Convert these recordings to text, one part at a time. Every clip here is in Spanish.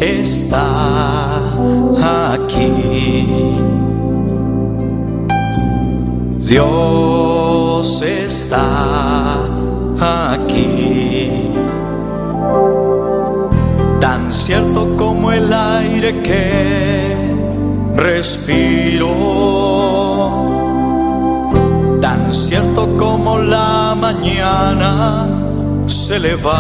está aquí. Dios está aquí. Tan cierto como el aire que respiro, tan cierto como la mañana se levanta,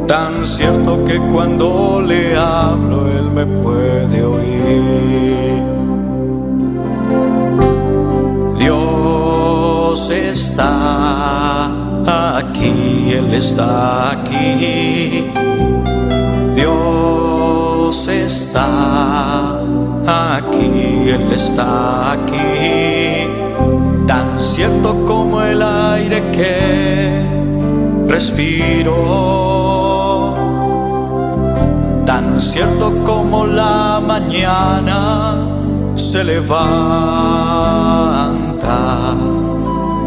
tan cierto que cuando le hablo Él me puede oír. Dios está aquí, Él está aquí. Dios está aquí, Él está aquí. Tan cierto como el aire que respiro, tan cierto como la mañana se levanta,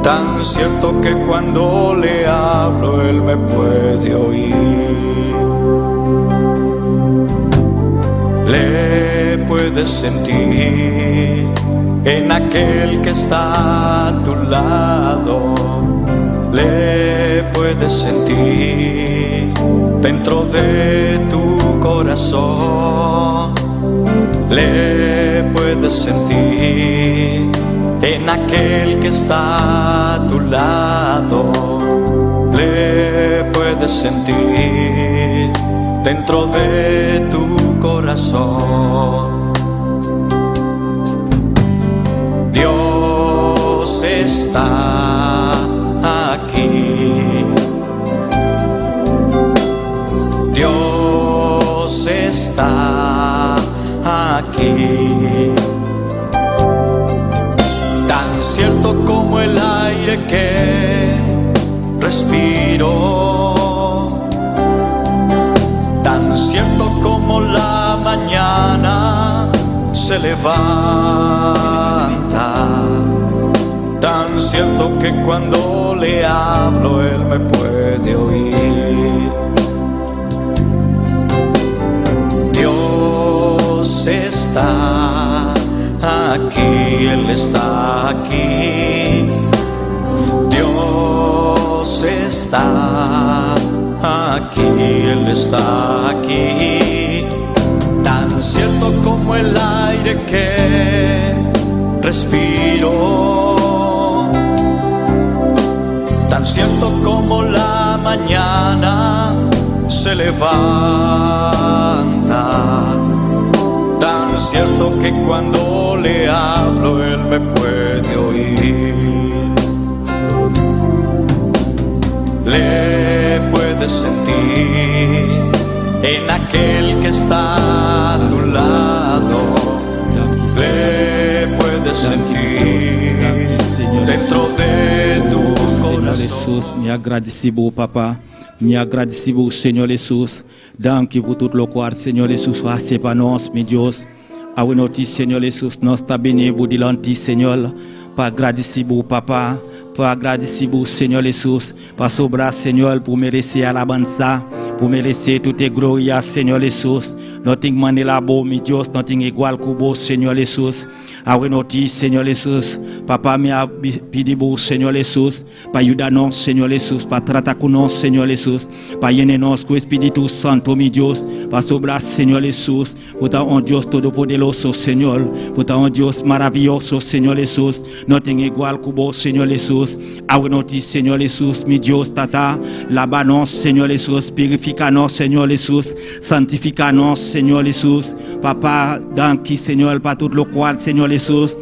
tan cierto que cuando le hablo Él me puede oír. Le puedes sentir en aquel que está a tu lado, le puedes sentir dentro de tu corazón, le puedes sentir en aquel que está a tu lado, le puedes sentir dentro de tu corazón. Dios está aquí. Dios está aquí. Tan cierto como el aire que respiro, tan cierto como la mañana se levanta, tan cierto que cuando le hablo Él me puede oír. Dios está aquí, Él está aquí. Dios está aquí, Él está aquí. Tan cierto como el aire que respiro, tan cierto como la mañana se levanta, tan cierto que cuando le hablo Él me puede oír. Le puedes sentir en aquel que está a tu lado, le puedes sentir dentro de tu corazón. Jesus, me agradeci por papa, me agradeci por Senhor Jesus, danke por todo lo cual Senhor Jesus hace para nós, mi Dios. Awe noti Senhor Jesus, nós está bene por dilanti Senhor, para agradeci por papa, para agradeci por Senhor Jesus, para sobrar Senhor, pour merecer alabanza, pour merecer toute gloria Senhor Jesus. Nothing manela bo, mi Dios, nothing igual kubo Senhor Jesus. Awe noti Senhor Jesus, papa me a pedi bo Senhor Jesus, para ayudarnos Senhor Jesus, para tratar con nos Senhor Jesus, para llenarnos con Espíritu Santo mi Dios, para sobrar Senhor Jesus, puta un Dios todopoderoso Señor, puta un Dios maravilloso Señor Jesús, nothing igual kubo Señor Jesús. Awe noti Señor Jesús, mi Dios tata, lavanos Señor Jesús, purificanos Señor Jesús, santificanos Señor Jesús, papa, danke Señor, para todo lo cual Señor Jesús,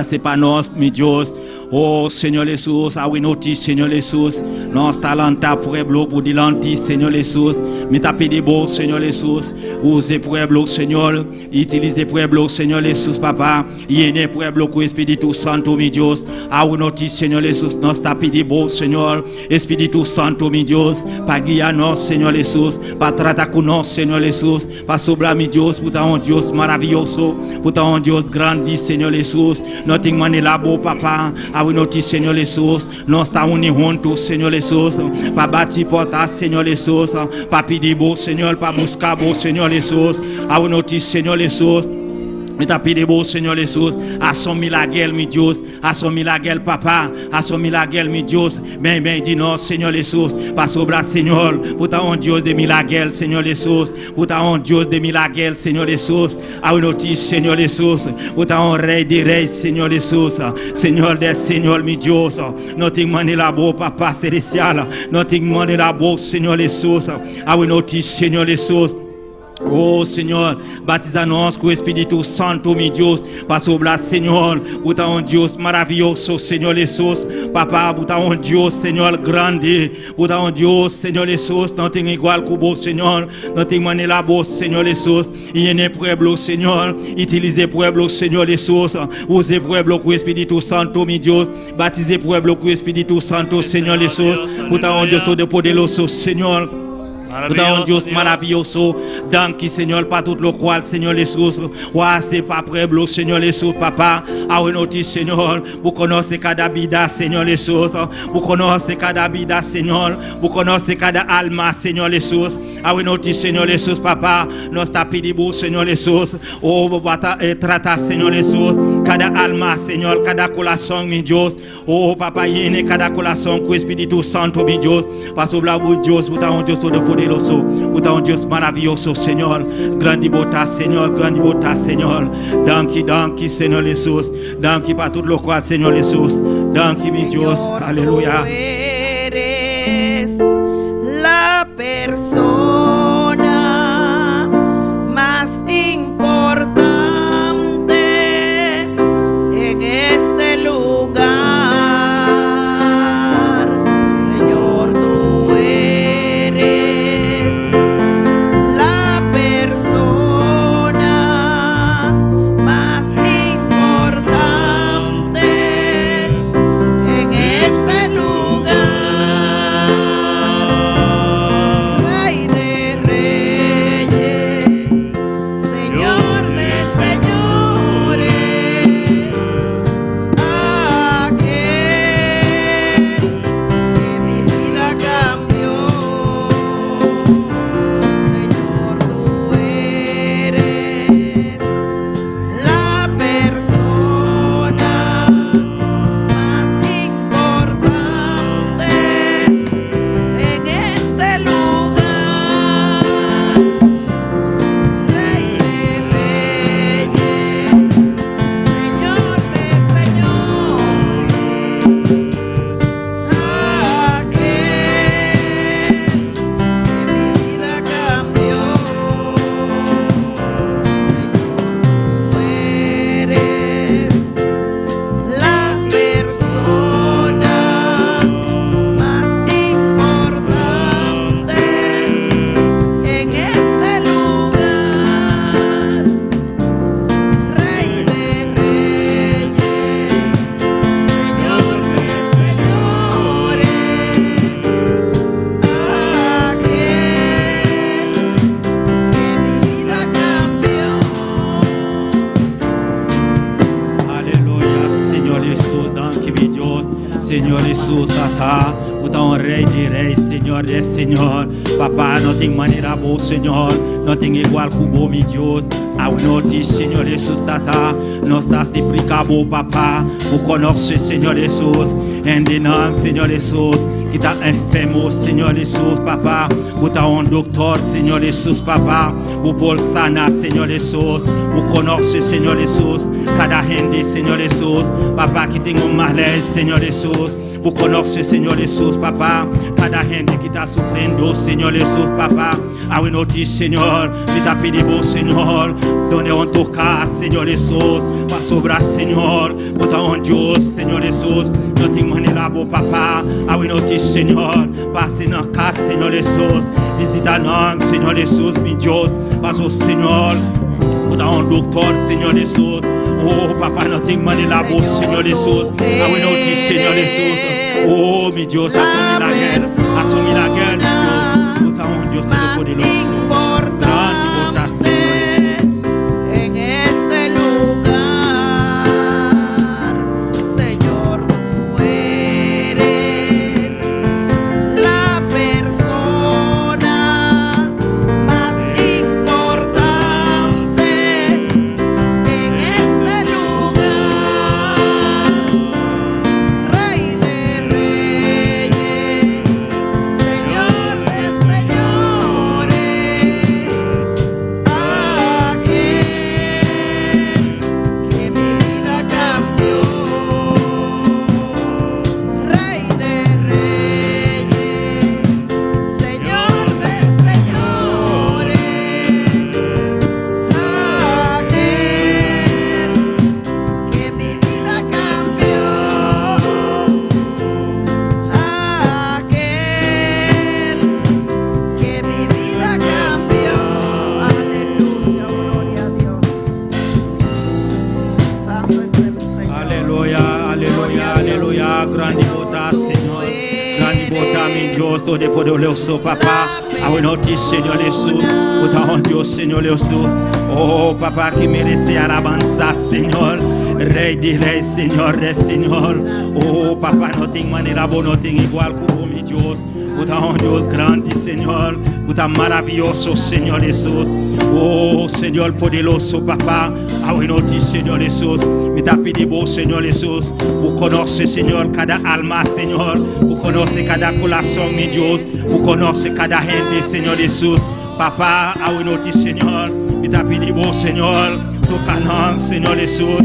c'est pas nos, mi Dios. Oh Seigneur Jesus, awe noti Seigneur Jesus, nos talenta pueblo pour dilanti Seigneur Jesus, mi tapé de beau Seigneur Jesus, use pueblo Seigneur, utiliser pueblo Seigneur Jesus papa, yene pueblo con Espíritu Santo mi Dios, awe noti Seigneur Jesus, nos tapé de beau Seigneur, Espíritu Santo mi Dios, pa guiarnos Seigneur Jesus, pa tratar con nos Seigneur Jesus, pa sobrar mi Dios, puta un Dios maravilloso, puta un Dios grandi Seigneur Jesus, Nothing money labo, papa. I will notice, Seigneur Jesus. Non sta uni honto, Seigneur Jesus. Pa bati porta, Seigneur Jesus. Pa pidibo, Seigneur. Pa buscabo, Seigneur Jesus. I will notice, Seigneur Jesus. Mais t'as payé beau Seigneur Jesus, assommé la gueule, mi Dieu, assommé la gueule, papa, assommé la gueule, mi Dieu, ben, dis non, Seigneur Jesus, passe au bras, Seigneur, pour ta honte Dieu de la gueule, Seigneur Jesus, pour ta honte Dieu de la gueule, Seigneur Jesus, à une notice, Seigneur Jesus, pour ta honte rey des reis, Seigneur Jesus, Seigneur des Seigneur, mi Dieu, nothing money la beau, papa célestial, nothing money la beau, Seigneur Jesus, à une notice, Seigneur Jesus. Oh Seigneur, baptiza-nos con Espíritu Santo, mi Dios, paso obra, Señor, puta un Dios maravilloso, Señor Jesús, papá, puta un Dios, Señor, grande, puta un Dios, Señor Jesús, no tengo igual que vos, Señor, no tengo manera vos, Señor Jesús, y en el pueblo, Señor, utilize pueblo, Señor Jesús, use pueblo con Espíritu Santo, mi Dios, batize pueblo con Espíritu Santo, Señor Jesús, puta un Dios todopoderoso, Señor. Putain, Dios maravilloso, danki Seigneur, pas tout le qual, Seigneur Jesus, ouais, c'est pas pueblo, Seigneur Jesus, papa, a noti, Seigneur, vous connaissez cada vida, Seigneur Jesus, vous connaissez cada vida, Seigneur, vous connaissez cada alma, Seigneur Jesus, a noti, Seigneur Jesus, papa, nos tapidibou, Seigneur Jesus, oh, bata, trata, Seigneur Jesus, cada alma, Seigneur, cada corazón, mi Dios, oh, papa, yene, cada corazón, con Espíritu Santo, mi Dios, paso bla, Dios, putain, Dios todo poderoso. Puta un Dios maravilloso, Señor. Grande bota, Señor. Grande bota, Señor. Danki, Señor Jesús. Danki para todo lo cual, Señor Jesús. Danki, mi Dios. Aleluya. Eres la persona más importante en este lugar. Señor, tú eres la persona más importante en este lugar. Rey de reyes, Señor de señores, aquel que mi vida cambió. Señor, tú eres la persona más importante en este lugar. Rey de reyes, Señor de señores, aquel que mi vida cambió. Señor, tú eres la persona más importante en este lugar. Rey de reyes, Señor de señores, aquel que mi vida cambió. Aleluya, Señor Jesús, danke mi Dios, Señor Jesús, tata, puta un rey de reis, Señor de Señor, papá, no tengo manera vos, Señor, no tengo igual que vos, mi Dios, a noti, Señor Jesús, tata, nos da suplicabo, papá, vous connaissez, Señor Jesús, en denan, Señor Jesús, qui t'a enfermo, Señor Jesús, papa, vous t'as un docteur, Señor Jesús, papa, vous Paul sana, Señor Jesús, vous connaissez, Señor Jesús, cada gente, Señor Jesús, papa, qui tengo un malaise, Señor Jesús, vous connaissez, Señor Jesús, papa, cada gente qui está sufriendo, Señor Jesús, papa, a une notice, Señor, qui t'a pedido vos, Señor, donnez un toca, Señor Jesús, pas sobra, Señor, pour ta un Dios, Señor Jesús, no tengo manera, vos, papa, a une notice, Señor, passe dans la casa, Señor Jesús, visita-nous, Señor Jesús, mi Dios, paso, Señor, pour ta un docteur, Señor Jesús, oh, papa, no tengo manera, vos, Señor Jesús, a une notice, Señor Jesús, oh, mi Dios, assomi la guerre, mi Dios, pour ta un Dios todopoderoso, grande bota, Señor Jesús. En este lugar, Aleluya, aleluya, aleluya. Grande bota, Señor. Grande bota, mi Dios, todo poderoso, papá. Abueloti, Señor Jesús. Puta Dios, Señor Jesús. Oh, papá, que merece alabanza, Señor. Rey de rey, Señor de Señor. Oh, papá, no tengo manera, no tengo igual como mi Dios. Puta un Dios grande, Señor. Puta maravilloso, Señor Jesús. Oh, Señor poderoso, papá. Abueloti, Señor Jesús. Me te pedimos, Señor Jesús. Vous connaissez, Señor, cada alma, Señor. Vous connaissez cada corazón, mi Dios. Vous connaissez cada gente, Señor Jesús. Papá, abueloti, Señor. Me te pedimos, Señor. Tocanos, Señor Jesús.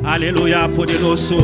Aleluya, poderoso.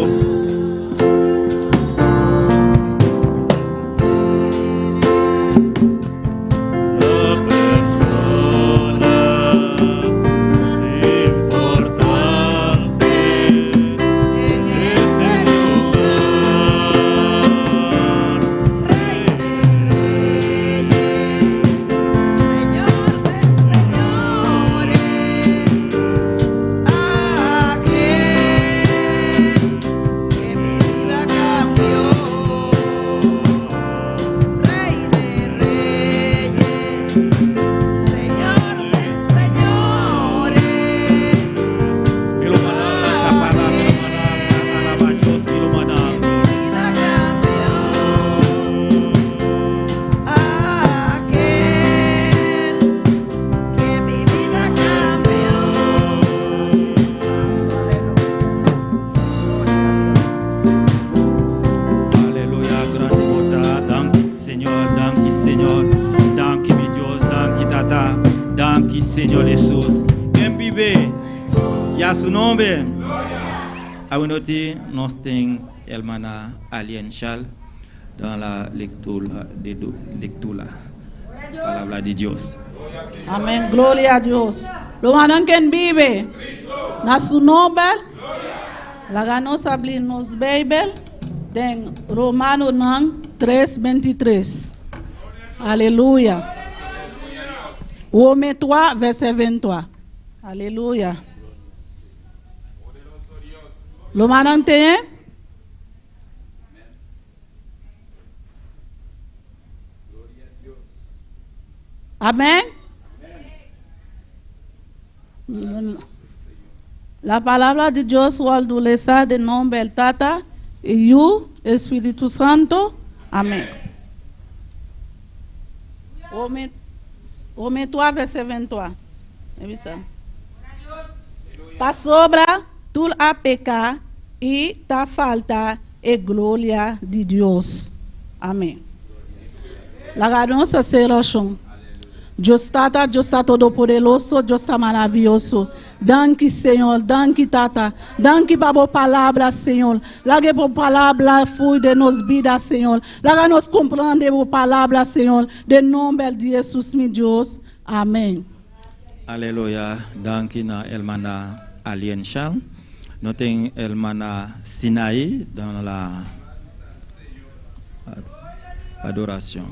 Señor Jesús. ¿Quién vive? Ya su nombre. Abueloti, nos ten hermana Alien Charles dans la lectura de palabra de Dios. Amén, gloria a Dios. Lo mandan quien vive. Na su nombre. La ganos abrirnos Bible. Den Romano 3:23. Aleluya. Romains 3, verset 23. Alléluia. Lo manante? Amén. La palabra de Dios va de nombre el Tata y you, Espíritu Santo. Amén. Romains 3, verset 23. Para sobra, tu a pecar y ta falta e gloria de Dios. Amém. La ganância será chão. Deus está todo poderoso, Deus está maravilhoso. Danke, Senhor, danke, Tata. Danke para a palavra, Senhor. Lague por palavra fui de nos vidas, Senhor. Laga nos compreender por palavra, Senhor. De nome de Jesus, meu Deus. Amém. Aleluya. Danke na hermana Alien Charles. Nous avons hermana Sinaï dans la adoration.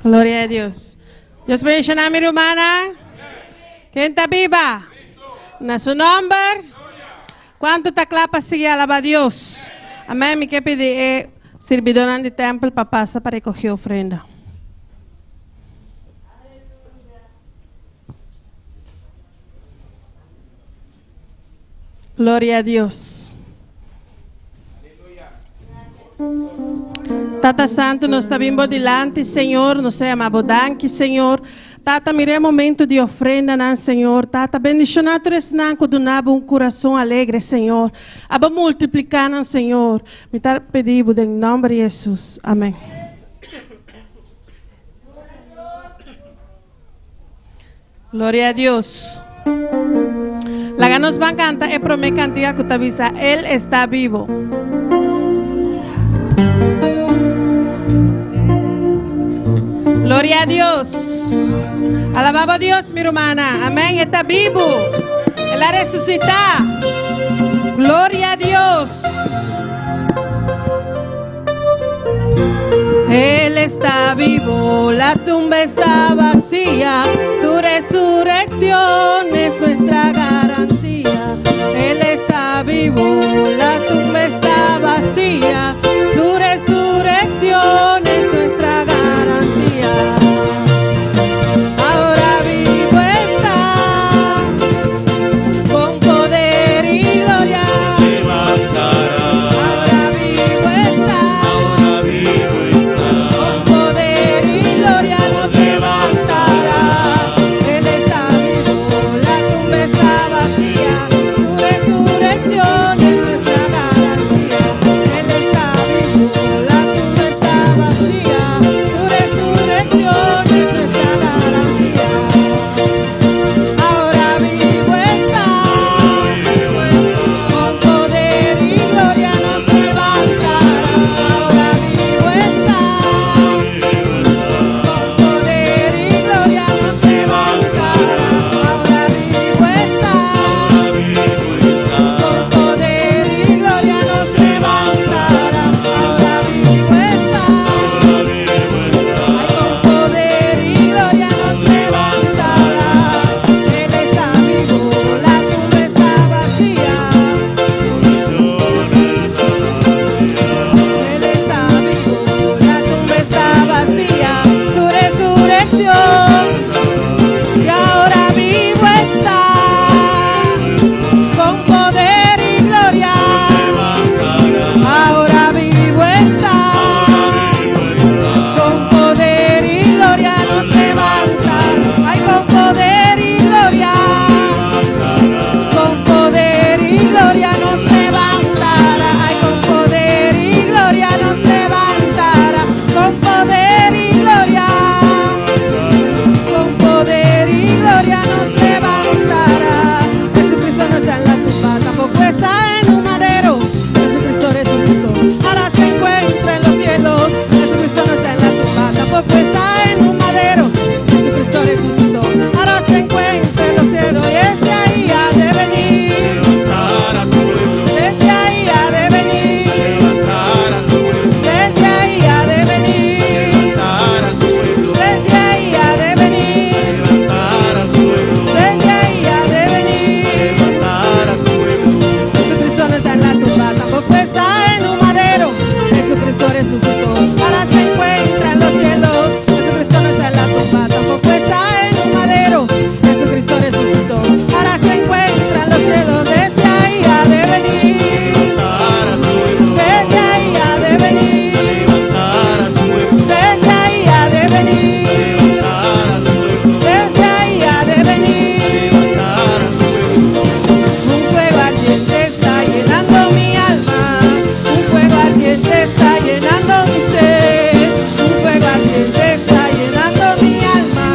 Gloria a Dios. Dios bendiga a mi hermana. ¿Quién está viva? En su nombre. ¿Cuánto está clapa sigue alaba a Dios? Amén. Me quiero pedir servidora del templo para pasar para recoger ofrenda. Gloria a Dios. Tata Santo, nós está vindo delante, Senhor, nós amamos, danke, Senhor. Tata, mire momento de ofrenda, não, Senhor. Tata, bendicionar tres nanco do nabo coração alegre, Senhor. Aba multiplicar, não, Senhor. Me tá pedindo em nome de Jesus. Amém. Glória a Deus. La que nos van a cantar es promesa cantiga que te avisa, Él está vivo. Gloria a Dios. Alabamos a Dios, mi hermana. Amén. Está vivo. Él ha resucitado. Gloria a Dios. Él está vivo, la tumba está vacía, su resurrección es nuestra garantía. Él está vivo, la tumba está vacía, su resurrección es nuestra garantía. Ahora vivo está, con poder y gloria. Ahora vivo está. Con poder y gloria nos levantará. Él está vivo, la tumba está vacía, su resurrección es nuestra garantía. Él está vivo, la tumba está vacía, su resurrección es nuestra garantía. Ahora vivo está, con poder y gloria nos levantará. Ahora vivo está. Con poder y gloria nos levantará. Ahora vivo está. Con poder y gloria nos levantará. Ahora vivo está. Ay, con poder y gloria nos levantará. Él está vivo, la tumba está vacía. Él está vivo, la tumba está vacía, su resurrección. Y ahora vivo está, con poder y gloria. Ahora vivo está, con poder y gloria nos levanta. Ay, con poder y gloria. Con poder y gloria nos levantará. Ay, con poder y gloria nos levantará. Con poder y gloria. Con poder y gloria nos levantará. Jesucristo no está en la tumba, tampoco está en un madero. Jesucristo resucitó, ahora se encuentra en los cielos. Jesucristo no está en la tumba, tampoco está en un madero. Jesucristo resucitó, ahora se encuentra en los cielos. Y desde ahí ha de venir. Desde ahí ha de venir. Desde ahí ha de venir. Desde ahí ha de venir. Desde ahí ha de venir. Jesucristo no está en la tumba, tampoco está en un madero. Jesucristo resucitó, ahora se encuentra en los cielos. Jesucristo no está en la tumba, tampoco está en un madero. Jesucristo resucitó, ahora se encuentra en los cielos. Desde ahí ha de venir. Desde ahí ha de venir. Desde ahí ha de venir. Desde ahí ha de venir. Un fuego ardiente está llenando mi alma. Un fuego ardiente está llenando mi ser. Un fuego ardiente está llenando mi alma.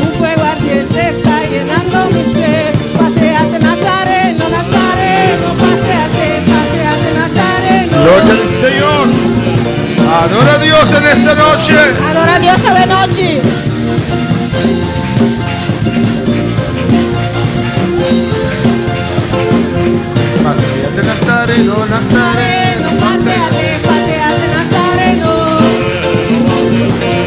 Un fuego ardiente está llenando mi ser. Paseate Nazareno, Nazareno, paseate, paseate Nazareno. Gloria al Señor. Adora a Dios en esta noche. Adora a Dios esta noche. Paseate Nazareno, Nazareno. Paseate, paseate Nazareno.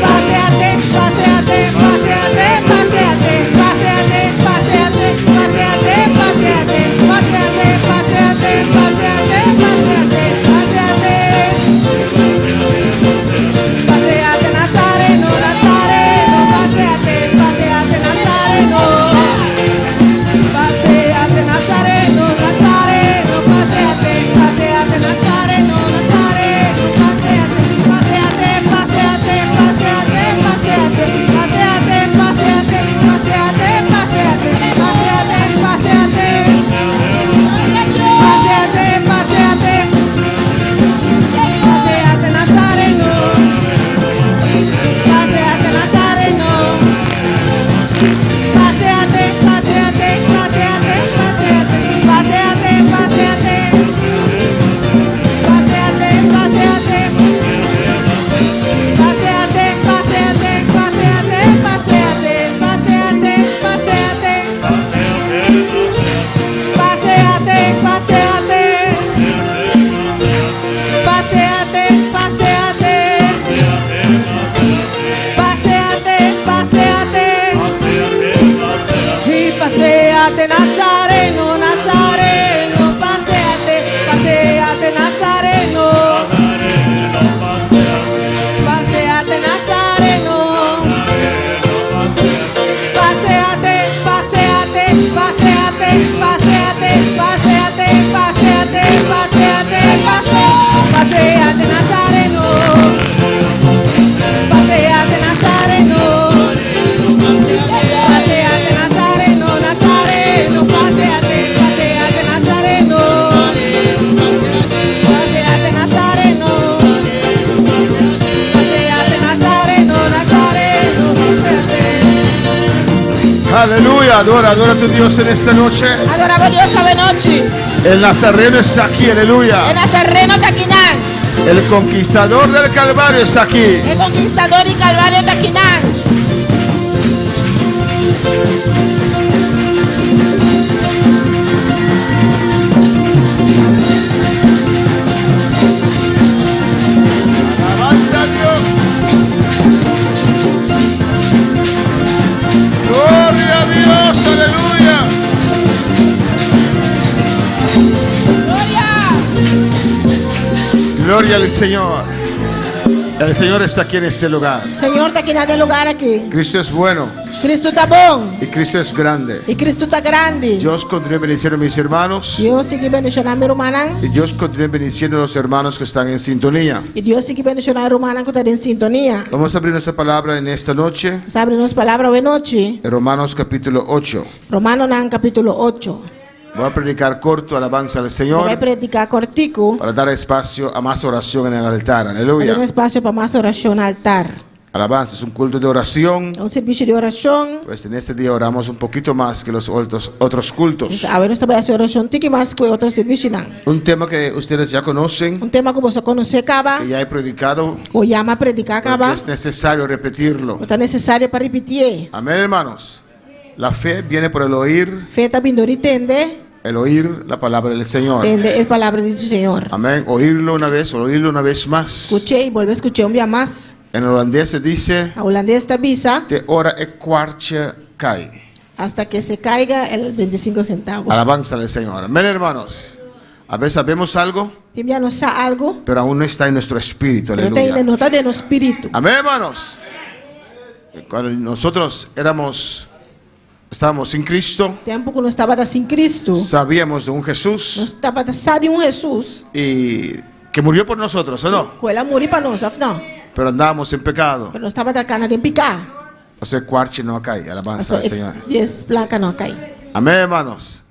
Paseate, paseate, paseate, paseate, paseate, paseate, paseate, paseate, paseate, paseate, paseate, paseate, paseate. Paseate Nazareno. Aleluya. Adora a tu Dios en esta noche. Adoramos a Dios esta noche. El Nazareno está aquí. Aleluya. El Nazareno está aquí. El conquistador del Calvario está aquí. El conquistador y Calvario está aquí. Alabanza a Dios. Gloria a Dios. Aleluya. Gloria al Señor. El Señor está aquí en este lugar. Señor está aquí en este lugar aquí. Cristo es bueno Cristo está bon. y Cristo es grande. Y Cristo está grande. Dios continúe bendiciendo a mis hermanos. Dios sigue bendicionando a mi hermana. Y Dios continúe bendiciendo a los hermanos que están en sintonía. Y Dios sigue bendicionando a mi hermana que está en sintonía. Vamos a abrir nuestra palabra en esta noche. Abrimos palabra hoy noche. En Romanos capítulo 8. Romano nan capítulo 8. Voy a predicar corto, alabanza al Voy a Señor, predicar cortico. para dar espacio a más oración en el altar. Hay un Aleluya. espacio para más oración al altar. Alabanza es un culto de oración. Un servicio de oración. Pues en este día oramos un poquito más que los otros cultos. A ver, esta voy a hacer oración tiki más que otros servicios. Un tema que ustedes ya conocen, Un tema que vos conocés acaba. que ya he predicado, O llama predicar pero acaba. que es necesario repetirlo. No está necesario para repetir. Amén, hermanos. La fe viene por el oír Fe está vindo entende. la palabra del Señor. Entende es palabra del Señor. Amén. Oírlo una vez más. Escuché y vuelve a escuchar un día más. En holandés se dice, A holandés esta visa te ora e kwartje kai. hasta que se caiga el 25 centavos. Alabanza del Señor. Amén, hermanos. A veces sabemos algo, Ya no sabe algo, pero aún no está en nuestro espíritu. pero está Aleluya. en nota de nuestro espíritu. Amén, hermanos. Cuando nosotros estábamos sin Cristo, Tiempo que no estaba sin Cristo. sabíamos de un No Jesús estaba de un Jesús. y que murió por nosotros, ¿o no? Que él murió para nosotros, no. Pero andábamos en pecado. Pero no estaba de cana de picar. O sea, kwartje no cae. Alabanza del Señor. 10 placas no cae. Amén, hermanos.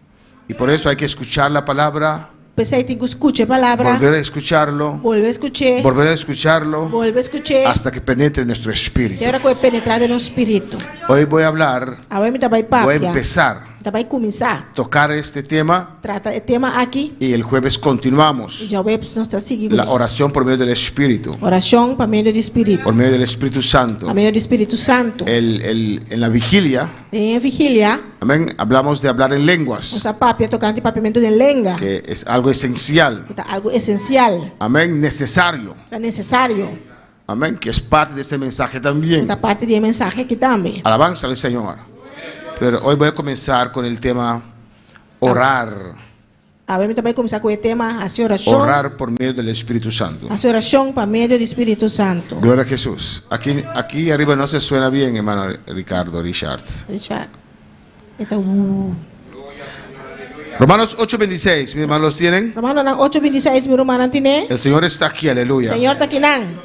Y por eso hay que escuchar la palabra, Pues ahí tengo que escuchar palabra. volver a escucharlo, Vuelve a escuchar. volver a escucharlo Vuelve a escuchar. hasta que penetre en nuestro espíritu. Y ahora que voy a penetrar en el espíritu. Hoy voy a hablar, Ahora me voy a voy a empezar a comenzar. a tocar este tema Trata el tema aquí. y el jueves continuamos. Y ya voy a estar siguiendo. La oración por medio del Espíritu, Oración para medio del Espíritu. por medio del Espíritu Santo. A medio del Espíritu Santo. En la vigilia, En vigilia, amén, hablamos de hablar en lenguas, usa papia tocante papiamento de lenga. que es algo esencial, Algo esencial. amén, necesario, Es necesario. amén, que es parte de este mensaje también. Esta parte del mensaje aquí también. Alabanza al Señor. Pero hoy voy a comenzar con el tema orar, A ver, me voy a comenzar con el tema hacer oración. orar por medio del Espíritu Santo. Hacer oración para medio del Espíritu Santo. Gloria a Jesús. Aquí arriba no se suena bien, hermano Ricardo, Richard. Richard. Esta, Romanos 8:26, mis hermanos, ¿los tienen? Romano 8:26, mi hermano tiene. El Señor está aquí, aleluya. Señor está aquí nan.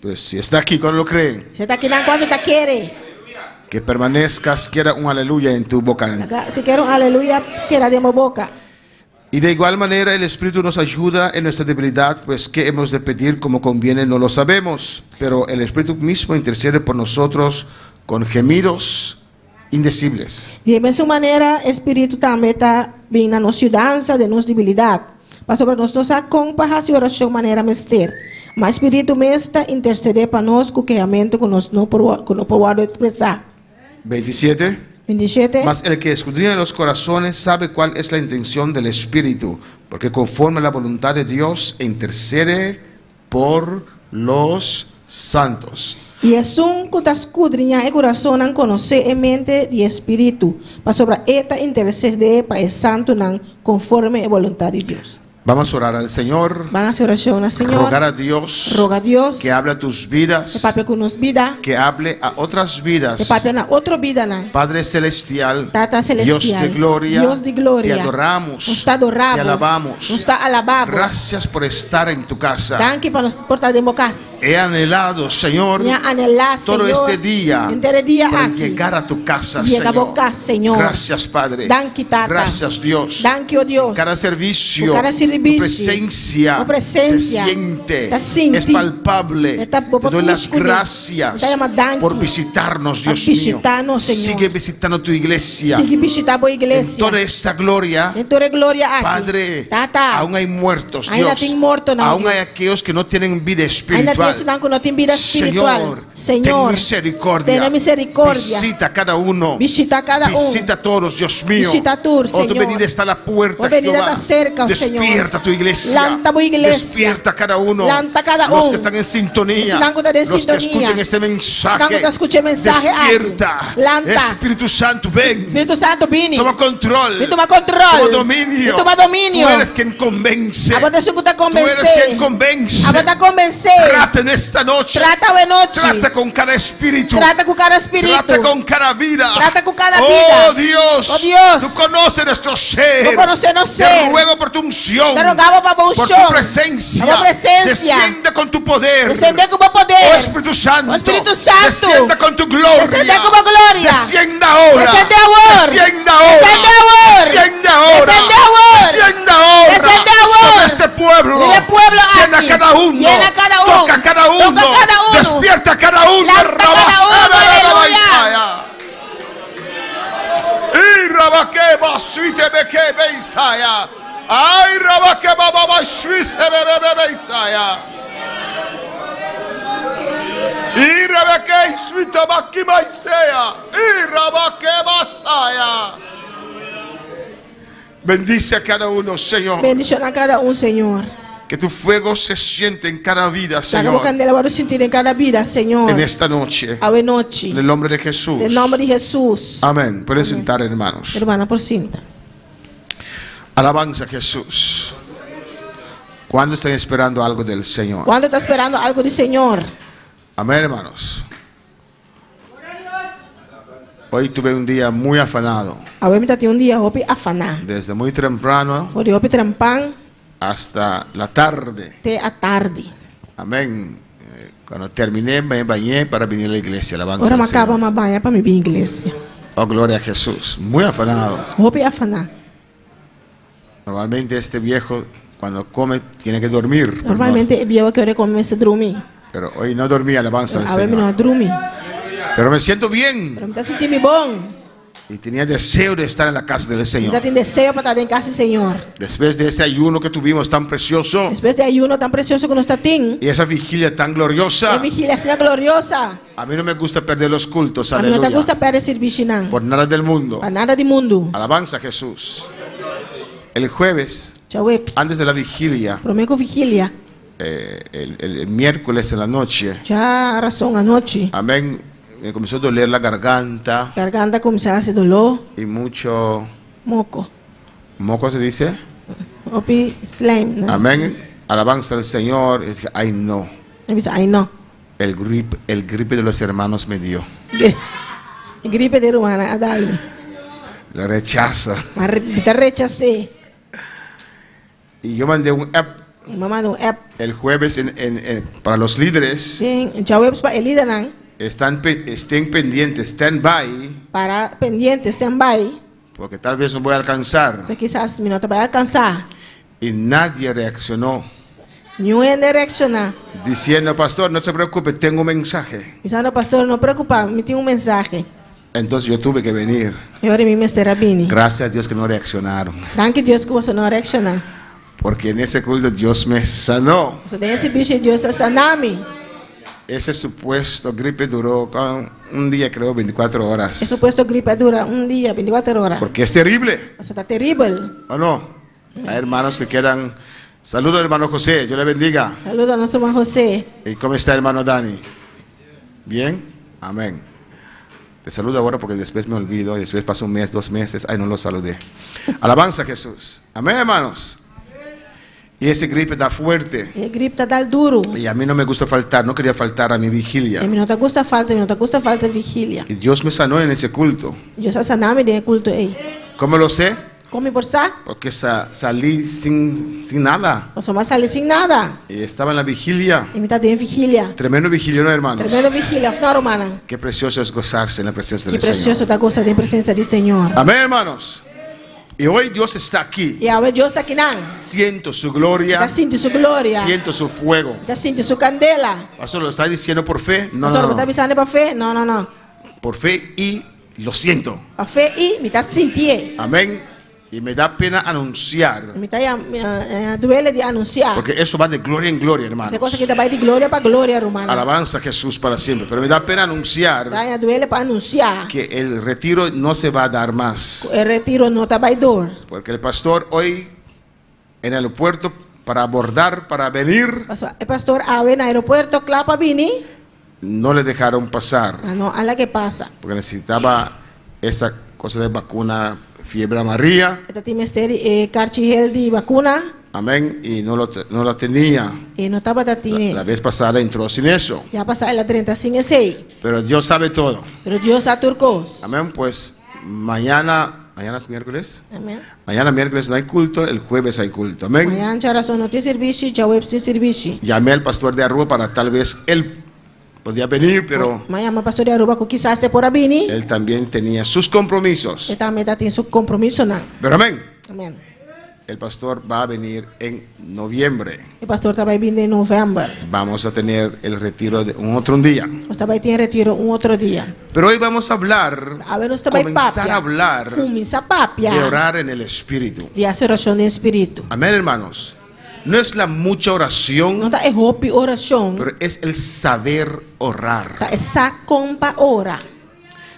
Pues si está aquí, ¿cuándo lo creen? Se está aquí nan cuando te quiere. Que permanezcas, quiera un aleluya en tu boca. Si quiero un aleluya, quiera de mi boca. Y de igual manera el Espíritu nos ayuda en nuestra debilidad, pues qué hemos de pedir como conviene no lo sabemos, pero el Espíritu mismo intercede por nosotros con gemidos indecibles. De mesma maneira, Espírito também está vindo na nossa dança de nossa debilidade. Mas sobre nós, nossa comparação e oração maneira mister. Mas Espírito mesmo está interceder para nós com o que realmente que nós não podemos expressar. 27. 27. Mas el que escudriña los corazones sabe cuál es la intención del Espíritu, porque conforme a la voluntad de Dios intercede por los santos. E é que está escudrinhando o coração, não conhecer a mente e Espírito. Mas sobre esta interceder para o santo, não conforme a vontade de Deus. Vamos a orar al Señor, Van a hacer oración al Señor. rogar a Dios Roga a Dios. que hable a tus Que vidas, pape con nos vida. que hable a otras vidas. Que pape na outra vida, não. Padre celestial, Tata celestial, Dios de gloria, Dios de gloria, te adoramos, nos está adorado, te alabamos. nos está alabado. Gracias por estar en tu casa. Danke para nos portar de bocas. He anhelado, Señor, Minha anelar, todo Senhor, este día inteiro dia para aqui. llegar a tu casa, Llega a Señor. boca, Señor. Gracias, Padre. Danke, Tata. Gracias, Dios. Danke, oh Dios. Cada servicio Por cada que presencia O presencia. se siente, Ta sinti. es palpable. Ta Te doy las gracias por visitarnos, Dios mío. visitarnos, Señor. Sigue visitando tu iglesia. Sigue visitar a En iglesia. toda esta gloria, En toda gloria aquí. Padre, Tata. aún hay muertos, Ainda Dios. tem morto, não, Aún hay Deus. aquellos que no tienen vida Ainda espiritual. tem isso que não tem vida espiritual. Señor, ten misericordia. Tenha misericórdia. Visita a cada uno. Visita a cada Visita a todos, Dios mío. Visita a todos, Oh, tu Señor. venida está a la puerta, Tu venida Jehová. está cerca, oh, Señor. Despierta tu iglesia. Lanta tu iglesia. Despierta a cada uno. Lanta cada Los uno. que están en sintonía. Están que están en Los que sintonía. escuchen este Están mensaje. que escuchen mensaje Despierta. aquí. Lanta. Espíritu Santo, ven. Espírito Santo, vini. Toma control. Vem tomar control. Toma dominio. Vem tomar domínio. Tú eres quien convence. A você escuta Tú eres convencer. quien convence. A você convencer. Trata en esta noche. Trata hoje noite. Trata con cada espíritu. Trata com cada espírito. Trata con cada vida. Trata con cada Oh vida. Dios. Oh, Dios. Tú conoces nuestro ser. Tú conoces nuestro Te ser. ruego por tu unción. Te rogamos para Por unción. tu presencia. Por tu presencia. Descienda con tu poder. Descender com o poder. Oh Espíritu Santo. Oh, Espírito Santo. Descienda con tu gloria. Descender com a glória. Descienda ahora. Descende ahora. Descienda ahora. Descende ahora. Descienda ahora. Descende ahora. Descienda ahora. Descende ahora. Sobre este pueblo. Sobre el pueblo Llena aquí. cada uno. Llena cada uno. Toca cada uno. Toca cada uno. Despierta cada uno. Levanta cada uno. Aleluya. Y rabaqueba suite beke beisaya. Ay rabaqueba baba suite bebe beisaya. Y rabaque suite baki beisaya. Y rabaqueba saya. Bendice a cada uno, Señor. Bendición a cada Señor. Que tu fuego se siente en cada vida, Traga Señor. o candela para sentir en cada vida, Señor. En esta noche. Hoje noite. En el nombre de Jesús. Em nome de Jesus. Amén. Pueden sentar, hermanos. Hermana, por cinta. Alabanza a Jesús. ¿Cuándo están esperando algo del Señor? Quando está esperando algo do Senhor? Amén, hermanos. Hoy tuve un día muy afanado. Hoje me tem dia hopi afanar. Desde muy temprano Foi de hopi trampang hasta la tarde. até a tarde. Amén. Cuando terminé me bañé para venir a la iglesia. Alabanza Ora al me acaba Señor. uma banha para me vir à igreja. Oh, gloria a Jesús. Muy afanado. Hopi afanar. Normalmente este viejo cuando come tiene que dormir. Pero, Normalmente eu quero começar a dormir. pero hoy no dormí. Alabanza al Hoje me não Señor. dormir. Pero me siento bien. Para me tá sentindo bom. Y tenía deseo de estar en la casa del Ainda Señor. tem desejo para estar em casa do Senhor. Después de ese ayuno que tuvimos tan precioso Depois de ayuno tão precioso que nós está tendo. y esa vigilia tan É gloriosa, vigília assim gloriosa. a mí no me gusta perder los cultos. A mim não te Aleluya. gusta perder serviço não. Por nada del mundo. Para nada de mundo. Alabanza a Jesús. El jueves, Já webs. antes de la vigilia, Prometo vigília. el miércoles en la noche, Já razão à noite. amén, me comenzó a doler la garganta Garganta começava a se dolor. y mucho Moco. moco, se dice. Opi slime. Né? Amén. Alabanza al Señor. Y dije, ay no, Eu disse, ai não. el gripe de los hermanos me dio. Gripe de rumana, a dar. La rechaza. Mas te rechacei. Y yo mandé un app Mamãe no app. el jueves para los líderes. Já webs para ele não. Estén pendientes, stand by, Para pendiente, stand-by. porque tal vez no voy a alcanzar. Só quizás me não vai alcançar. Y nadie reaccionó Nenhum é reaccionar. diciendo, pastor, no se preocupe, tengo un mensaje. Dizendo, pastor, não preocupa, me tem mensagem. Entonces yo tuve que venir. Eu era minha Rabini. Gracias a Dios que no reaccionaron, Danke Deus que você não reaccionar. porque en ese culto Dios me sanó. Você tem esse bicho de Deus a sanar-me. Ese supuesto gripe duró un día, creo, 24 horas. É suposto gripe dura dia, 24 horas. Porque es terrible, Isso está terrível. ¿o no? Hay hermanos que quedan. Saludos, hermano José, Dios le bendiga. Saludo a nosso irmão José. ¿Y cómo está, hermano Dani? ¿Bien? Amén. Te saludo ahora porque después me olvido y después pasó un mes, 2 meses, ay, no lo saludé. Alabanza a Jesús. Amén, hermanos. Y ese gripe da fuerte. E gripe tá dal duro. Y a mí no me gusta faltar, no quería faltar a mi vigilia. E me não te gusta falta, me não te gusta falta vigília. Y Dios me sanó en ese culto. Deus a sanar-me de culto aí. ¿Cómo lo sé? Come por ça? Porque salí sin nada. Eu só mais saí sem nada. Y estaba en la vigilia. E me tá dentro vigília. Tremendo vigilia, ¿no, hermanos? Tremenda vigília, afinal, romana. Qué precioso es gozarse en la presencia Que del Señor. precioso tá gostando da presença do Senhor. Amén, hermanos. Y hoy Dios está aquí. E agora Deus está aqui não. Siento su gloria. Está sentindo sua glória. Siento su fuego. Está sentindo sua candela. ¿Pastor lo está diciendo por fe? No, Pastor, no, não está no. pensando para fé? Não, não, não. Por fe y lo siento. A fé e me está sentindo. Amén. Y me da pena anunciar. Me está duele de anunciar. Porque eso va de gloria en gloria, hermanos. Essa coisa que vai de glória para glória, romana. Alabanza a Jesús para siempre. Pero me da pena anunciar Tá, duele para anunciar. que el retiro no se va a dar más. O retiro não está vai dor. Porque el pastor hoy en el aeropuerto para abordar, para venir, O pastor ave no aeroporto clapa vini. no le dejaron pasar. Ah, não, olha que passa. Porque necesitaba esa cosa de vacuna fiebre amarilla. Esta time esteri cartigel de vacuna Amén. Y no la tenía. e não estava da time. La vez pasada entró sin eso. Já passaram a 35 e 6. Pero Dios sabe todo. Pero Deus aturcos. Amén. Pues mañana es miércoles. Amém. Mañana miércoles no hay culto, el jueves hay culto. Amén. Amanhã já razão não tem serviço, já web sem serviço. Llamé al pastor de Aruba para tal vez él podía venir, pero Amanhã o pastor de Aruba que quizás se por vini. él también tenía sus compromisos. E também tem seu compromisso não. Pero amén. Amém. El pastor va a venir en noviembre. O pastor também vindo em novembro. Vamos a tener el retiro de un otro día. Nós também tem retiro outro dia. Pero hoy vamos a hablar, A ver, nós também comenzar a hablar Começa papia. de orar en el Espíritu. De oração em espírito. Amén, hermanos. No es la mucha Não oración, tá é hopi oração. pero es el saber orar. Tá é compa ora.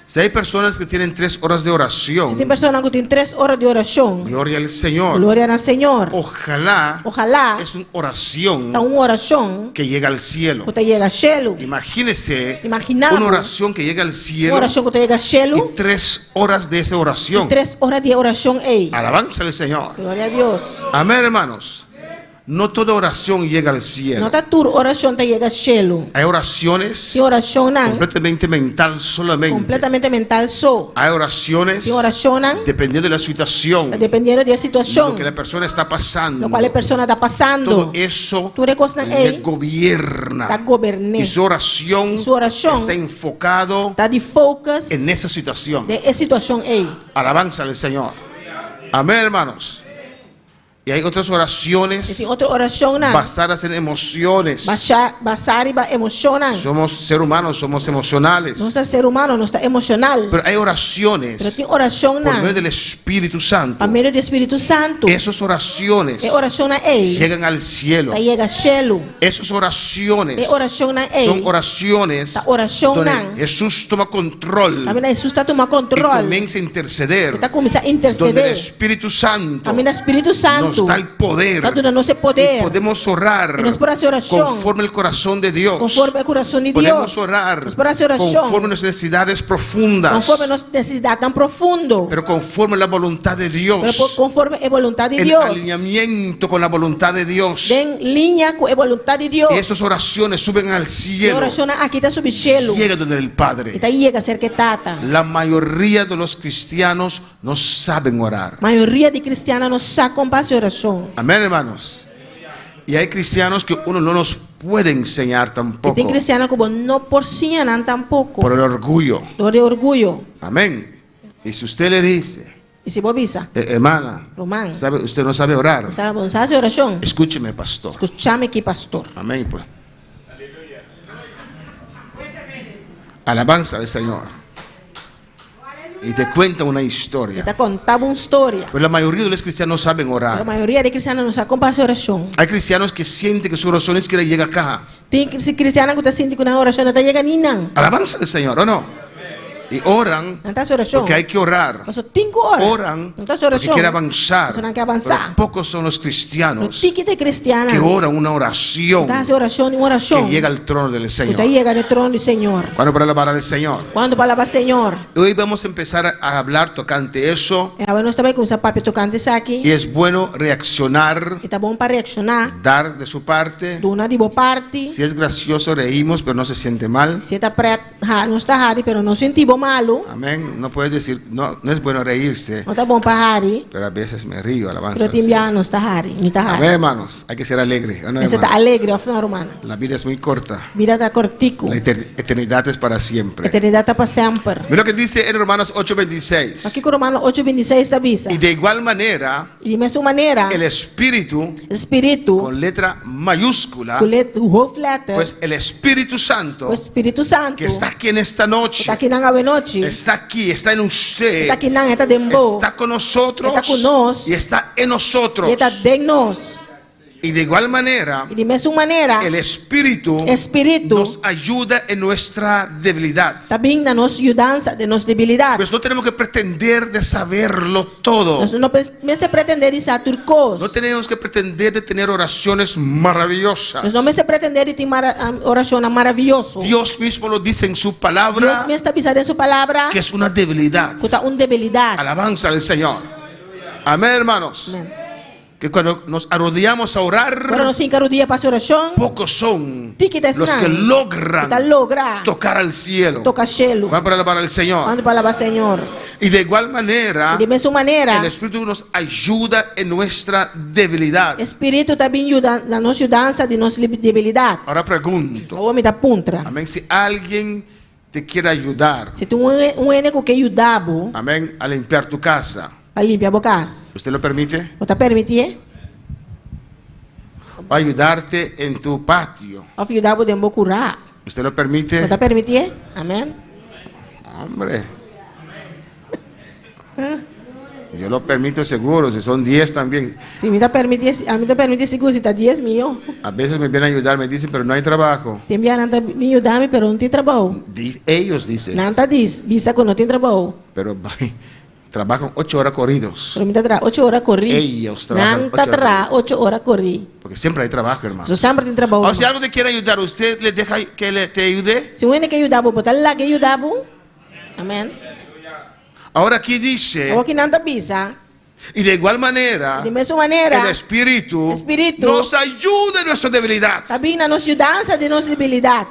Si hay personas que tienen 3 horas de Se tem oración, pessoa que tem 3 horas de oração. gloria al Señor. Glória ao Senhor. Ojalá Ojalá es una oración tá uma oração que llega al cielo. que te chega ao cielo. Imagínese Imaginamos una oración que llega al Uma cielo oração que te chega ao cielo. y 3 horas de esa oración. 3 horas de oração ei. Alabanza al Señor. Glória a Deus. Amén, hermanos. No toda oración llega al cielo. Não tá tudo oração te chega ao cielo. Hay oraciones Tem oração não. completamente mental solamente. Completamente mental só. Hay oraciones Tem oração não. dependiendo de la situación, Dependendo da situação. lo que la persona está pasando. Lo qual a persona está Todo passando. eso Tudo coisa le ei. gobierna. Está governando. Y su oración Su oración está enfocado Está de focus en esa situación. de essa situação ei. Alabanza al Señor. Amén, hermanos. Y hay otras oraciones Tem outra oração não. basadas en emociones. Basar e emocional. Somos seres humanos, somos emocionales. Não está ser humano, não está emocional. Pero hay oraciones Pero tem oração por medio não. del Espíritu Santo. A meio do Espírito Santo. Esas oraciones É oração não ei. llegan al cielo. Tá chega ao cielo. Esas oraciones É oração não ei. son oraciones Ta oración donde nan. Jesús toma control Também Jesus está tomando y controle. comienza a interceder. Está começando a Donde el interceder. Espíritu Santo Também o Espírito Santo. nos da el poder. Está dando nosso Y poder. podemos orar Y nos podemos hacer oración. conforme el corazón de Dios. Conforme o coração de Podemos Deus. orar Nos podemos hacer oração. conforme nuestras necesidades profundas. Conforme nossa necessidade tão profundo. Pero conforme la voluntad de Pero Dios. conforme a vontade de En Deus. alineamiento con la voluntad de Dios. En linha com a vontade de Deus. Y esas oraciones suben al E cielo. oração aqui está sob o cielo. Llegan donde el E Padre. está chega a ser que tata. La mayoría de los cristianos no saben orar. A maioria de cristianos não sabe compartilhar oração. Amén, hermanos. Y hay cristianos que uno no nos puede enseñar E tampoco tem cristianos que não porciam tampouco. por el orgullo. Dor de orgulho. Amén. Y si usted le dice, E se bobisa. hermana, Román. usted no sabe orar, Não sabe fazer oração. escúcheme, pastor. Escúchame aqui, pastor. Amén, pues. Alabanza al Señor. Y te cuenta una Ele historia. está contando uma história. Pues la mayoría de los cristianos no saben A orar. maioria de cristianos não sabe compartilhar oração. Hay cristianos que sienten que su oración es que le llega acá. Tem cristianos que está sentindo que na oração não está chegando nem não. Alabanza al Señor, ¿o no? Y oran Não está oração. porque hay que orar. Passou 5 horas. Oran Não está porque oração. quiere avanzar. Você não quer avançar. Pero pocos son los No cristianos tique de cristiana. que oran una oración Está fazendo oração em oração. que llega al trono del Está Señor. chega no trono do Senhor. Cuando para alabar al Señor. Quando palavra Senhor. Hoy vamos a empezar a hablar tocante eso. Agora nós também começar a papo tocando isso aqui. Y es bueno reaccionar, E tá bom para reaccionar. dar de su parte. Dona de boa parte. Si es gracioso, reímos, pero no se siente mal. Se está preto, não está raro, pero não sentimos malo. Amén. No puedes decir, no es bueno reírse, Não tá bom para hari. pero a veces me río, alabanza. Pero al Señor. timbiano está hari. Ni tá Amén, hari. hermanos. Hay que ser alegre. ¿O no, Você tá hermano? alegre, ó, final, romano. La vida es muy corta. Vida tá cortico. La eternidad es para siempre. Eternidade tá para sempre. Mira lo que dice en Romanos 8:26. Aqui com Romano 8:26 da bisa. Y de igual manera, E de mesma maneira, el Espíritu, Espírito, con letra mayúscula, o Hofletter, pues el Espíritu Santo, o Espírito Santo, que está aquí en esta noche, está aqui na noite, está aquí, está en usted, está aqui na está dembo, está con nosotros está conosco, y está en nosotros. está de nós. Y de igual manera, E de mesma maneira, el Espíritu Espírito nos ayuda en nuestra debilidad. também na nossa ajudança, de nossa debilidade. Pues no tenemos que pretender de saberlo todo. Nós não podemos pretender de ser tudo No coisa. tenemos que pretender de tener oraciones maravillosas. Nós não podemos pretender de ter oração maravilhosa. Dios mismo lo dice en su Deus palabra, mesmo está avisando em sua palavra que es una debilidad. que está uma debilidade. Alabanza al Señor. Amén, hermanos. Amém. Que cuando nos arrodillamos a orar, Agora nós 5 dias para a oração, pocos son Tiquitas los nan. que está logran logra tocar al cielo. tocar cielo. Van para alabar al Señor. Onde para alabar Senhor. Y de igual manera, De mesma maneira, el Espíritu nos ayuda en nuestra debilidad. Espírito também ajuda na nossa ajudança de nossa debilidade. Ahora pregunto, O homem da puntra. amén, si alguien te quiere ayudar, Se tem único que ajudar amén, a limpiar tu casa, a limpar a casa, ¿usted lo permite? ou tá permitir? O ayudarte en tu patio, Ou ajudar a dembo curar? ¿usted lo permite? Ou tá permitir? Amém? Hombre, yo lo permito seguro, si son 10 también. Se me tá permitir, a mim tá permitir seguro se tá 10 mil. A veces me vienen a ayudar, me dicen, pero no hay trabajo. Tem bem nada me ajudar, pero não tem trabalho. Ellos dicen, Não tá diz, visa que não tem trabalho. pero trabajan 8 horas corridos, Pero me tá tra 8 horas corri. Ellos trabajan Não tá 8 tra 8 horas corri. porque siempre hay trabajo, hermano. So sempre tem trabalho. O si algo te quiere ayudar, ¿usted le deja que te ayude? Se o único que ajudar, botar lá que ajudar. Amém. Ahora aquí dice, Ou que não tá visa. y de igual manera, De mesma maneira, el Espíritu Espíritu nos ayuda en nuestra debilidad. também na nossa ajudança de nossa debilidade.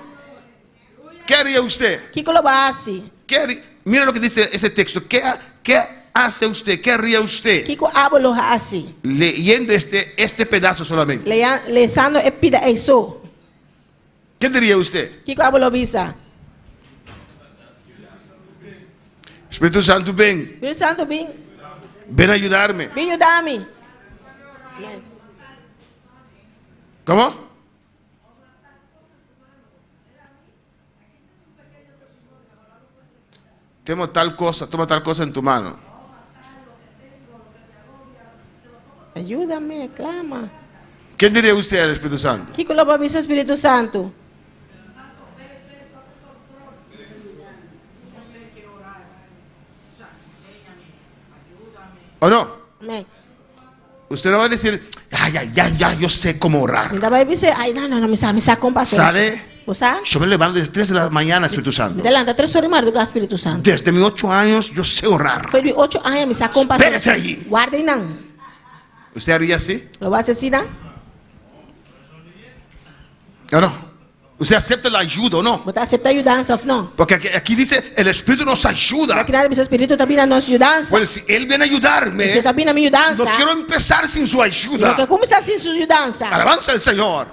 ¿Qué haría usted? Que lo base? Mira lo que dice este texto. ¿Qué hace usted? ¿Qué haría usted? Que lo hace? Leyendo este pedazo solamente. Lezando epida eso. ¿Qué diría usted? Que lo visa? Espíritu Santo, ven. Espírito Santo, vem. Ven a ayudarme. Vem ajudar-me. ¿Cómo? Toma tal cosa en tu mano. Ajuda-me, clama. ¿Qué diría usted al Espíritu Santo? Que lo visa Espírito Santo? ¿O no? Amém. Usted no va a decir, ya, yo sé cómo orar. Me dá vai dizer, ai, não, me sa compasión. ¿Sabe? Você? Yo me levanto desde 3 de la mañana, Espíritu Me Santo. delanta 3 horas mais do Espírito Santo. Desde mis 8 años yo sé orar. Foi de 8 anos, me sa compasión. Espérate aí. Guarda aí não. ¿Usted haría así? Lo vai assassinar? ¿O no? ¿Usted acepta la ayuda o no? Você aceita a ajudança ou não? Porque aquí dice, el Espíritu nos ayuda. Já que nada, meu Espírito também na nossa ajudança. Pues si Él viene a ayudarme, Você também na minha ajudança. no quiero empezar sin su Eu ayuda. quero começar assim sua ajudança. Alabanza al Señor.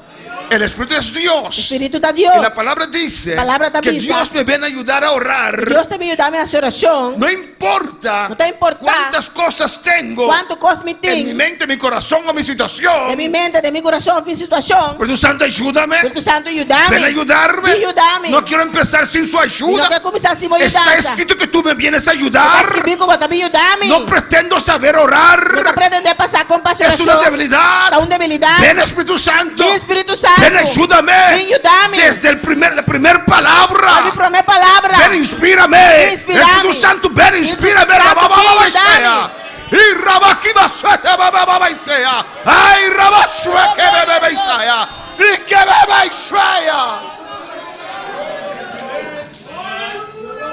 El Espíritu es Dios. Espírito da Deus. Y la palabra dice Palabra que también Dios dice, me viene a ayudar a orar. Deus também ajuda a minha oração. No importa No te importa cuántas cosas tengo Quanto coisa me en mi tem. mente, mi corazón o mi De situación. minha mente, de meu coração, minha situação. Espíritu Santo, ayúdame. Espírito Santo, ajuda-me. Ven a ayudarme. Ajuda-me. No quiero empezar sin su Eu não ayuda. quero começar assim, minha Está ajudança. escrito que tú me vienes a Está ayudar. escrito como também ajuda-me. No pretendo saber Não orar. estou pretendendo passar com Es una oração. debilidad. Está uma debilidade. Ven, Espíritu Santo. Ven, Espírito Santo. Ven, ayúdame. Ven, ayúdame. Desde la primera A minha palabra. primeira palavra. Ven, inspírame. Ven, inspírame. Espíritu Santo, ven, inspírame. Espíritu Santo, Rabababa, ven, Isea. Y Rabakiba, Suete, Bababa, Isea. Ay, Rabashue, que bebe, Isea. Y que bebe, Isea.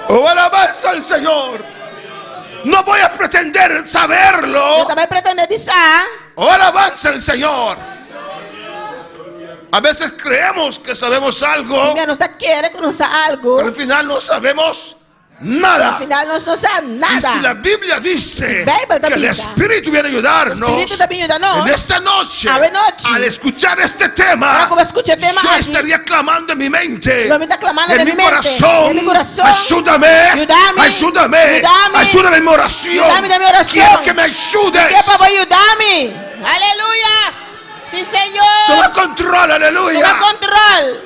Oh, alabanza al Señor. No voy a pretender saberlo. Eu também pretendo dizer. Oh, alabanza al Señor. A veces creemos que sabemos algo, Minha nossa quer conhecer algo. pero al final no sabemos nada. Al final no nos da Y si la nada. Biblia dice Si Bible que el dice, Espíritu viene a ayudarnos Espíritu también ayuda-nos en esta noche, a noche, al escuchar este tema, ahora como escucho el tema yo aquí, estaría clamando en mi mente, lo está clamando en de mi mi mente, corazón, de mi corazón, ayúdame, ayúdame, ayúdame, ayúdame, ayúdame en mi oración, ayúdame en mi oración. quiero que me ayudes. ¿Qué para ayudarme? Aleluya. Sí, Señor. Toma control, aleluya. Toma control.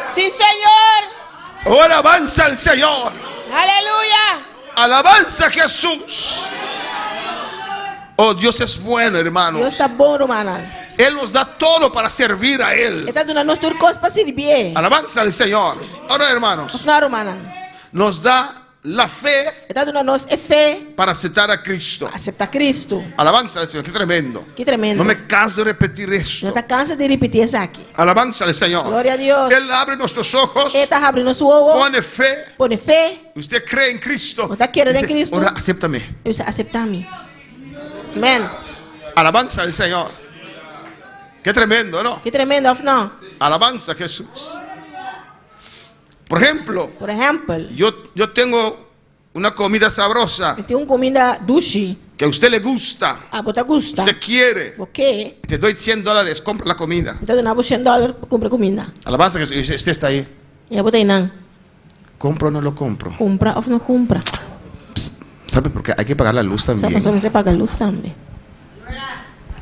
Sí, Señor. Oh, alabanza al Señor. Aleluya. Alabanza a Jesús. Oh, Dios es bueno, hermanos. Dios está bueno, hermana. Él nos da todo para servir a Él. Está dando nuestras cosas para servir. Alabanza al Señor. Ahora, hermanos, No, hermana. nos da la fe Está dando nuestra fe para aceptar a Cristo. para aceptar a Cristo. Alabanza al Señor, qué tremendo. Qué tremendo. No me canso de repetir No esto. está cansado de repetir eso aquí. Alabanza al Señor. Gloria a Dios. Él abre nuestros ojos, Él está abriendo su ojo. pone fe. Pone fe. Usted cree en Cristo. ¿Usted quiere en Dice, Cristo? ahora acéptame. Y dice, aceptame. Amén. Alabanza al Señor. Qué tremendo, ¿no? Qué tremendo, ¿no? Alabanza a Jesús. Por ejemplo, Por ejemplo, yo tengo una comida sabrosa yo tengo una comida dulce. que a usted le gusta, A vos te gusta. usted quiere. Ok. Te doy $100, compra la comida. Entonces, donamos $100 para comprar comida. Alabanza a Jesús. Usted está ahí. Y a vos te dinan, ¿Compro o no lo compro? compra o no compra. ¿Sabe por qué? Hay que pagar la luz Esa también. persona se paga luz también.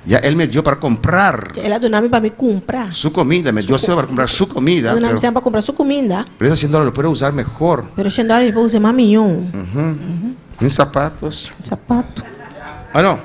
Ya Él me dio para comprar Él ha donado para mí comprar. su comida. Me dio para comprar su comida. Él ha Pero, donado para comprar su comida. pero esos $100 lo puedo usar mejor. Pero $100 yo puedo usar más millón. En zapatos. Zapato. Ah, no.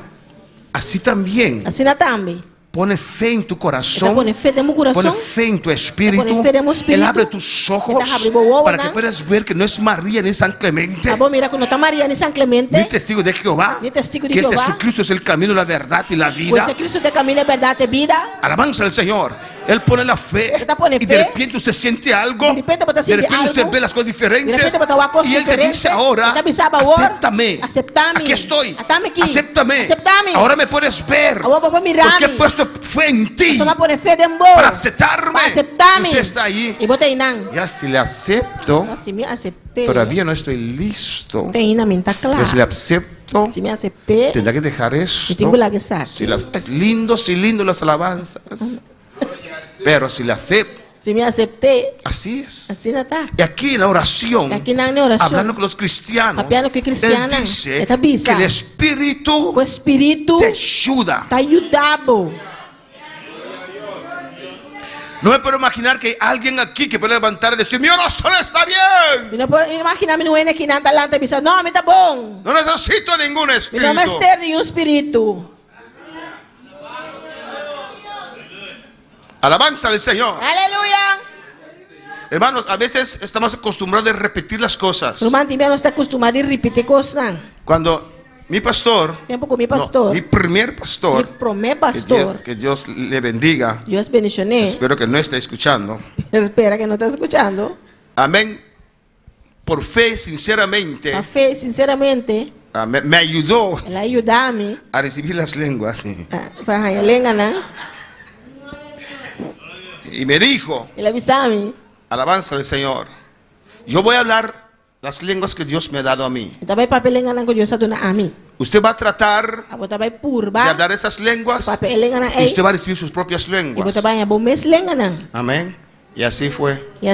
Así también. Así na también. Pone fe en tu Esta corazón. pone fe de mi Pone corazón. fe en tu espíritu. Pone fe en mi espíritu. Él abre tus ojos Esta abre bobo, para que ¿no? puedas ver que no es María ni San Clemente A vos mira cuando está María ni San ni Clemente. testigo de Jehová, Ni testigo de que Jehová. Jesucristo es el camino, la verdad y la Pues vida. si Cristo te camina en verdad de vida. Alabanza al Señor. Él pone la fe Esta pone y de fe. repente usted siente algo. De repente usted De siente repente usted algo. ve las cosas De diferentes. repente usted ve cosas Y Él te dice diferentes. ahora, Él te avisa ahora, acéptame. acéptame. Aquí estoy. Acéptame aquí. Acéptame. Acéptame. Ahora me puedes ver. Ahora puedes mirarme. Porque he puesto fe en ti Eso va a poner fe de vos. para aceptarme. Para aceptarme. Usted está ahí. Y vos te dinan. Ya si le acepto, Si me acepté. todavía no estoy listo. Te dinan, me está claro. Pero si le acepto, Si me acepté. tendrá que dejar eso. Y tengo la que estar. Si es lindo, sí, lindo las alabanzas. Pero si le acepto, Si me acepté. así es. Así no está. Y aquí en la oración, Y aquí en la oración, hablando con los cristianos, hablando con cristianos, Él dice esta visa, que el Espíritu O Espíritu te ayuda. está ayudando. No me puedo imaginar que hay alguien aquí que pueda levantar y decir, mi oración está bien. Y no puedo imaginarme no viene aquí nada adelante y dice, no, me está bon. No necesito ningún Y espíritu. no me esté ni un espíritu. Alabanza al Señor. Aleluya. Hermanos, a veces estamos acostumbrados a repetir las cosas. Román Timia no está acostumbrado a repetir cosas. Cuando mi pastor, Tiempo con mi no, pastor. mi primer Mi pastor, primer que pastor. Dios le bendiga. Dios bendicioné. Espero que no esté escuchando. Espera que no está escuchando. Amén. Por fe, sinceramente, La fe, sinceramente, me ayudó él ayuda a mí. a recibir las lenguas. Para que Y me dijo, él avisa a mí. alabanza al Señor, yo voy a hablar las lenguas que Dios me ha dado a mí. Também papel engana que Dios aduna a mí. Usted va a tratar A botar vai de purba. hablar esas lenguas Papel engana y ei. usted va a recibir sus propias E lenguas. botar vai a bom mes engana. Amén. Y así fue. E